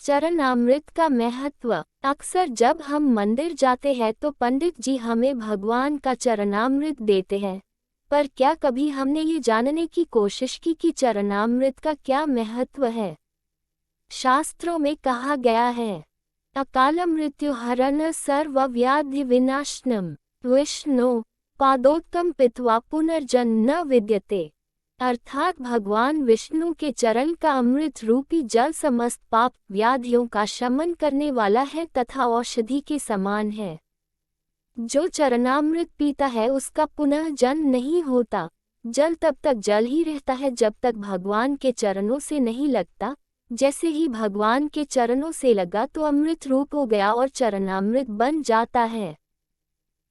चरणामृत का महत्व। अक्सर जब हम मंदिर जाते हैं तो पंडित जी हमें भगवान का चरणामृत देते हैं, पर क्या कभी हमने ये जानने की कोशिश की कि चरणामृत का क्या महत्व है। शास्त्रों में कहा गया है, अकाल मृत्यु हरण सर्व व्याधि विनाशनम विष्णु पादोत्तम पित्वा पुनर्जन्म न विद्यते। अर्थात भगवान विष्णु के चरण का अमृत रूपी जल समस्त पाप व्याधियों का शमन करने वाला है तथा औषधि के समान है। जो चरणामृत पीता है उसका पुनः जन्म नहीं होता। जल तब तक जल ही रहता है जब तक भगवान के चरणों से नहीं लगता। जैसे ही भगवान के चरणों से लगा तो अमृत रूप हो गया और चरणामृत बन जाता है।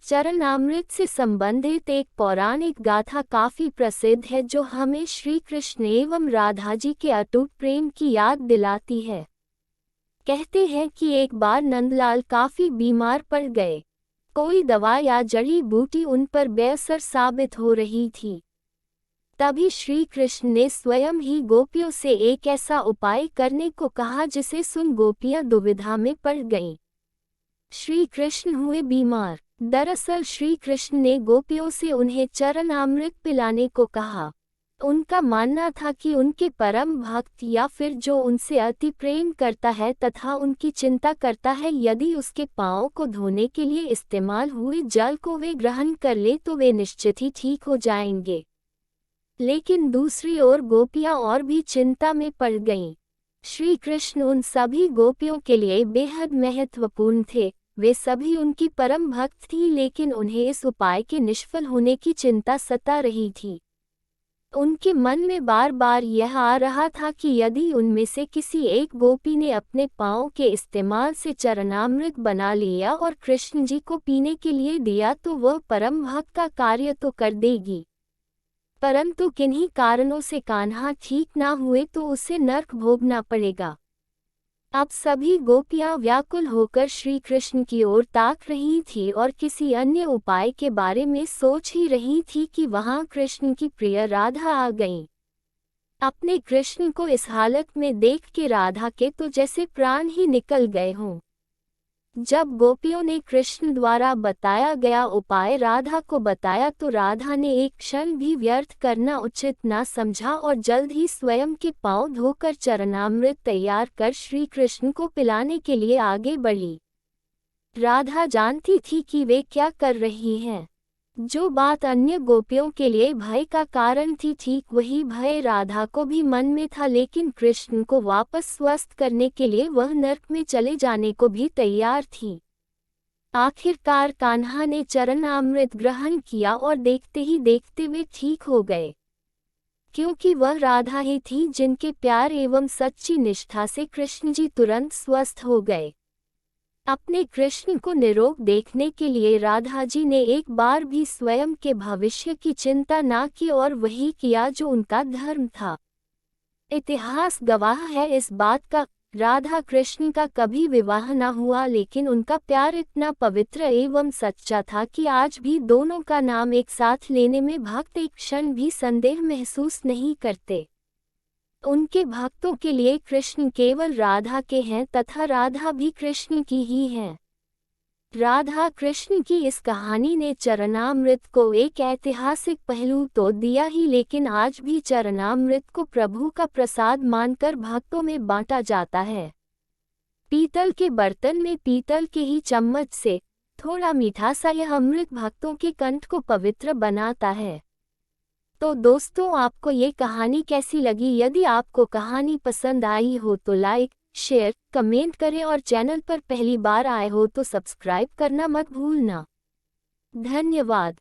चरणामृत से संबंधित एक पौराणिक गाथा काफी प्रसिद्ध है जो हमें श्री कृष्ण एवं राधा जी के अटूट प्रेम की याद दिलाती है। कहते हैं कि एक बार नंदलाल काफी बीमार पड़ गए। कोई दवा या जड़ी बूटी उन पर बेअसर साबित हो रही थी। तभी श्री कृष्ण ने स्वयं ही गोपियों से एक ऐसा उपाय करने को कहा जिसे सुन गोपियां दुविधा में पड़ गईं। श्री कृष्ण हुए बीमार। दरअसल श्री कृष्ण ने गोपियों से उन्हें चरणामृत पिलाने को कहा। उनका मानना था कि उनके परम भक्त या फिर जो उनसे अति प्रेम करता है तथा उनकी चिंता करता है, यदि उसके पांवों को धोने के लिए इस्तेमाल हुए जल को वे ग्रहण कर ले तो वे निश्चित ही ठीक हो जाएंगे। लेकिन दूसरी ओर गोपियां और भी चिंता में पड़ गईं। श्री कृष्ण उन सभी गोपियों के लिए बेहद महत्वपूर्ण थे। वे सभी उनकी परम भक्त थी, लेकिन उन्हें इस उपाय के निष्फल होने की चिंता सता रही थी। उनके मन में बार बार यह आ रहा था कि यदि उनमें से किसी एक गोपी ने अपने पांव के इस्तेमाल से चरणामृत बना लिया और कृष्ण जी को पीने के लिए दिया तो वह परम भक्त का कार्य तो कर देगी, परंतु किन्हीं कारणों से कान्हा ठीक ना हुए तो उसे नरक भोगना पड़ेगा। अब सभी गोपियां व्याकुल होकर श्री कृष्ण की ओर ताक रही थी और किसी अन्य उपाय के बारे में सोच ही रही थी कि वहां कृष्ण की प्रिय राधा आ गईं। अपने कृष्ण को इस हालत में देख के राधा के तो जैसे प्राण ही निकल गए हों। जब गोपियों ने कृष्ण द्वारा बताया गया उपाय राधा को बताया तो राधा ने एक क्षण भी व्यर्थ करना उचित ना समझा और जल्द ही स्वयं के पांव धोकर चरणामृत तैयार कर श्री कृष्ण को पिलाने के लिए आगे बढ़ी। राधा जानती थी कि वे क्या कर रही हैं। जो बात अन्य गोपियों के लिए भय का कारण थी, ठीक वही भय राधा को भी मन में था, लेकिन कृष्ण को वापस स्वस्थ करने के लिए वह नरक में चले जाने को भी तैयार थी। आखिरकार कान्हा ने चरणामृत ग्रहण किया और देखते ही देखते वे ठीक हो गए, क्योंकि वह राधा ही थी जिनके प्यार एवं सच्ची निष्ठा से कृष्ण जी तुरंत स्वस्थ हो गए। अपने कृष्ण को निरोग देखने के लिए राधा जी ने एक बार भी स्वयं के भविष्य की चिंता ना की और वही किया जो उनका धर्म था। इतिहास गवाह है इस बात का। राधा कृष्ण का कभी विवाह न हुआ, लेकिन उनका प्यार इतना पवित्र एवं सच्चा था कि आज भी दोनों का नाम एक साथ लेने में भक्त एक क्षण भी संदेह महसूस नहीं करते। उनके भक्तों के लिए कृष्ण केवल राधा के हैं तथा राधा भी कृष्ण की ही है। राधा कृष्ण की इस कहानी ने चरणामृत को एक ऐतिहासिक पहलू तो दिया ही, लेकिन आज भी चरणामृत को प्रभु का प्रसाद मानकर भक्तों में बांटा जाता है। पीतल के बर्तन में पीतल के ही चम्मच से थोड़ा मीठा सा यह अमृत भक्तों के कंठ को पवित्र बनाता है। तो दोस्तों, आपको ये कहानी कैसी लगी? यदि आपको कहानी पसंद आई हो तो लाइक, शेयर, कमेंट करें और चैनल पर पहली बार आए हो तो सब्सक्राइब करना मत भूलना। धन्यवाद।